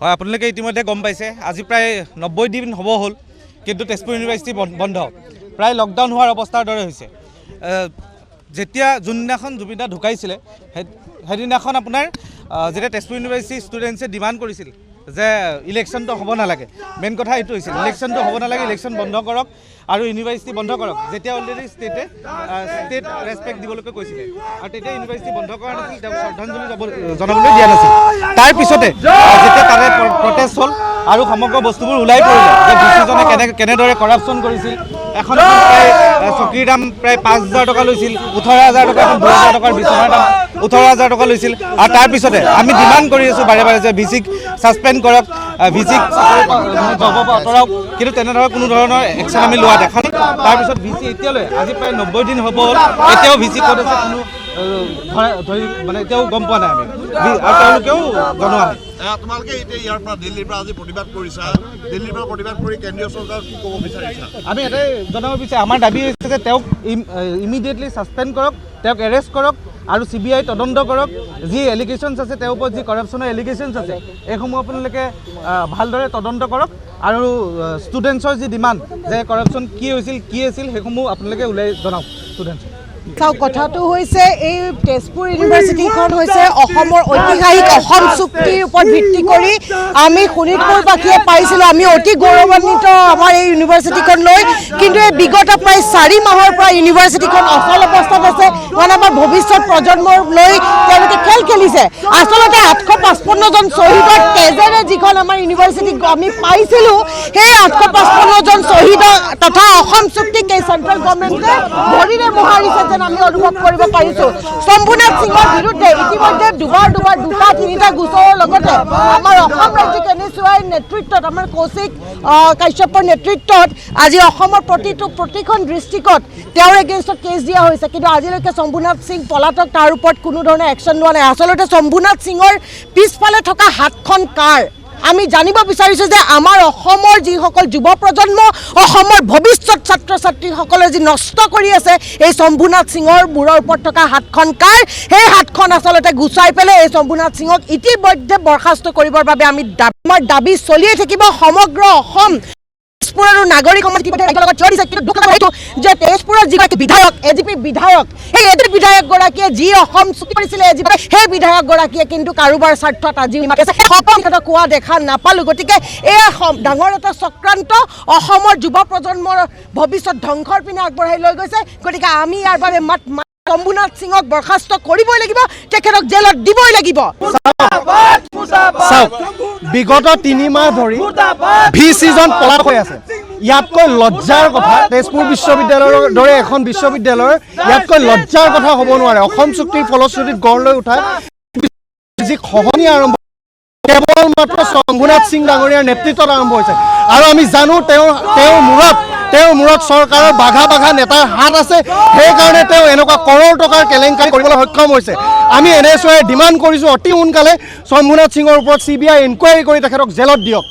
হয় আপোনালোকে ইতিমধ্যে গম পাইছে আজি প্ৰায় 90 দিন হ'ব হ'ল কিন্তু তেজপুৰ ইউনিভাৰ্চিটি বন্ধ প্ৰায় লকডাউন হোৱাৰ অৱস্থাৰ দৰে হৈছে যেতিয়া যোনদিনাখন জুবিনদা ঢুকাইছিলে সেইদিনাখন আপোনাৰ যেতিয়া তেজপুৰ ইউনিভাৰ্চিটি ষ্টুডেণ্টছে ডিমাণ্ড কৰিছিল যে ইলেকশ্যনটো হ'ব নালাগে মেইন কথা এইটো হৈছিল ইলেকশ্যনটো হ'ব নালাগে ইলেকশ্যন বন্ধ কৰক আৰু ইউনিভাৰ্চিটি বন্ধ কৰক যেতিয়া অলৰেডি ষ্টেট ৰেছপেক্ট দিবলৈকে কৈছিলে আৰু তেতিয়া ইউনিভাৰ্চিটি বন্ধ কৰা নাছিল তেওঁক শ্ৰদ্ধাঞ্জলি জনাবলৈ দিয়া নাছিল তাৰ পিছতে যেতিয়া তাৰে প্ৰটেষ্ট হ'ল আৰু সমগ্ৰ বস্তুবোৰ ওলাই পৰিলে যে ডিচিজনে কেনেদৰে কৰাপশ্যন কৰিছিল এখন প্ৰায় চকীৰ দাম প্ৰায় 5,000 টকা লৈছিল 18,000 টকা এখন 2,000 টকাৰ বিচনাৰ দাম 18,000 টকা লৈছিল আৰু তাৰ পিছতে আমি ডিমাণ্ড কৰি আছোঁ বাৰে বাৰে যে ভিচিক ছাছপেণ্ড কৰক ভিচিক জবৰ পৰা আঁতৰাওক কিন্তু তেনেধৰণৰ কোনো ধৰণৰ একশ্যন আমি লোৱা দেখা নাই তাৰপিছত ভিচি এতিয়ালৈ আজি প্ৰায় 90 দিন হ'ব হ'ল এতিয়াও ভিচি ক'ত আছে কোনো ধৰি মানে এতিয়াও গম পোৱা নাই আমি আৰু তেওঁলোকেও জনোৱা নাই তোমালোকে এতিয়া ইয়াৰ পৰা দিল্লীৰ পৰা আজি প্ৰতিবাদ কৰিছা দিল্লীৰ পৰা প্ৰতিবাদ কৰি কেন্দ্ৰীয় চৰকাৰক কি ক'ব বিচাৰিছা আমি এটাই জনাব বিচাৰোঁ আমাৰ দাবী হৈছে যে তেওঁক ইমিডিয়েটলি ছাছপেণ্ড কৰক তেওঁক এৰেষ্ট কৰক আৰু CBI তদন্ত কৰক যি এলিগেশ্যনছ আছে তেওঁৰ ওপৰত যি কৰাপশ্যনৰ এলিগেশ্যনছ আছে এইসমূহ আপোনালোকে ভালদৰে তদন্ত কৰক আৰু ষ্টুডেণ্টছৰ যি ডিমাণ্ড যে কৰাপশ্যন কি হৈছিল কি আছিল সেইসমূহ আপোনালোকে ওলাই জনাওক ষ্টুডেণ্টছক চাওক কথাটো হৈছে এই তেজপুৰ ইউনিভাৰ্চিটিখন হৈছে অসমৰ ঐতিহাসিক অসম চুক্তিৰ ওপৰত ভিত্তি কৰি আমি শোণিতপুৰবাসীয়ে পাইছিলোঁ আমি অতি গৌৰৱান্বিত আমাৰ এই ইউনিভাৰ্চিটিখন লৈ কিন্তু এই বিগত প্ৰায় 4 মাহৰ পৰা ইউনিভাৰ্চিটিখন অচল অৱস্থাত আছে মানে আমাৰ ভৱিষ্যত প্ৰজন্মৰ লৈ তেওঁলোকে খেল খেলিছে আচলতে 855 জন শ্বহীদৰ তেজেৰে যিখন আমাৰ ইউনিভাৰ্চিটি আমি পাইছিলোঁ সেই 855 জন শ্বহীদ তথা অসম চুক্তিক এই চেণ্ট্ৰেল গভৰ্ণমেণ্টে ভৰিৰে মোহাৰিছে আমি অনুভৱ কৰিব পাৰিছোঁ শম্ভুনাথ সিঙৰ বিৰুদ্ধে ইতিমধ্যে দুবাৰ দুটা তিনিটা গোচৰৰ লগতে আমাৰ অসম ৰাজ্যিক NSUIৰ নেতৃত্বত আমাৰ কৌশিক কাশ্যপৰ নেতৃত্বত আজি অসমৰ প্ৰতিখন ডিষ্ট্ৰিক্টত তেওঁৰ এগেইনষ্টত কেছ দিয়া হৈছে কিন্তু আজিলৈকে শম্ভুনাথ সিং পলাতক তাৰ ওপৰত কোনো ধৰণৰ একশ্যন লোৱা নাই আচলতে শম্ভুনাথ সিঙৰ পিছফালে থকা হাতখন কাৰ আমি জানিব বিচাৰিছোঁ যে আমাৰ অসমৰ যিসকল যুৱ প্ৰজন্ম অসমৰ ভৱিষ্যত ছাত্ৰ ছাত্ৰীসকলে যি নষ্ট কৰি আছে এই শম্ভুনাথ সিঙৰ মূৰৰ ওপৰত থকা হাতখন কাৰ সেই হাতখন আচলতে গুচাই পেলাই এই শম্ভুনাথ সিঙক ইতিমধ্যে বৰ্খাস্ত কৰিবৰ বাবে আমাৰ দাবী চলিয়ে থাকিব সমগ্ৰ অসম তেজপুৰ আৰু নাগৰিক সমাজ লগত জড়িত কিন্তু দুখ লগা এইটো যে তেজপুৰৰ যিগৰাকী বিধায়ক AGP বিধায়ক সেই AGP বিধায়কগৰাকীয়ে যি অসম চুক্তি কৰিছিলে AGP সেই বিধায়কগৰাকীয়ে কিন্তু কাৰোবাৰ স্বাৰ্থত আজি সকলো কোৱা দেখা নাপালোঁ গতিকে এয়া ডাঙৰ এটা চক্ৰান্ত অসমৰ যুৱ প্ৰজন্মৰ ভৱিষ্যত ধ্বংসৰ পিনে আগবঢ়াই লৈ গৈছে গতিকে আমি ইয়াৰ বাবে শম্ভুনাথ সিঙক বৰ্খাস্ত কৰিবই লাগিব তেখেতক জেলত দিবই লাগিব বিগত 3 মাহ ধৰি ভিচিজন পলাতক হৈ আছে ইয়াতকৈ লজ্জাৰ কথা তেজপুৰ বিশ্ববিদ্যালয়ৰ দৰে এখন বিশ্ববিদ্যালয়ৰ ইয়াতকৈ লজ্জাৰ কথা হ'ব নোৱাৰে অসম চুক্তিৰ ফলশ্ৰুতিত গঢ় লৈ উঠা যি খহনীয়া আৰম্ভ কেৱল মাত্ৰ শম্ভুনাথ সিং ডাঙৰীয়াৰ নেতৃত্বত আৰম্ভ হৈছে আৰু আমি জানো তেওঁৰ মূৰত চৰকাৰৰ বাঘা নেতাৰ হাত আছে সেইকাৰণে তেওঁ এনেকুৱা কৰোৰ টকাৰ কেলেংকাৰী কৰিবলৈ সক্ষম হৈছে আমি NSUIৰ ডিমাণ্ড কৰিছোঁ অতি সোনকালে শম্ভুনাথ সিঙৰ ওপৰত CBI ইনকুৱাৰী কৰি তেখেতক জেলত দিয়ক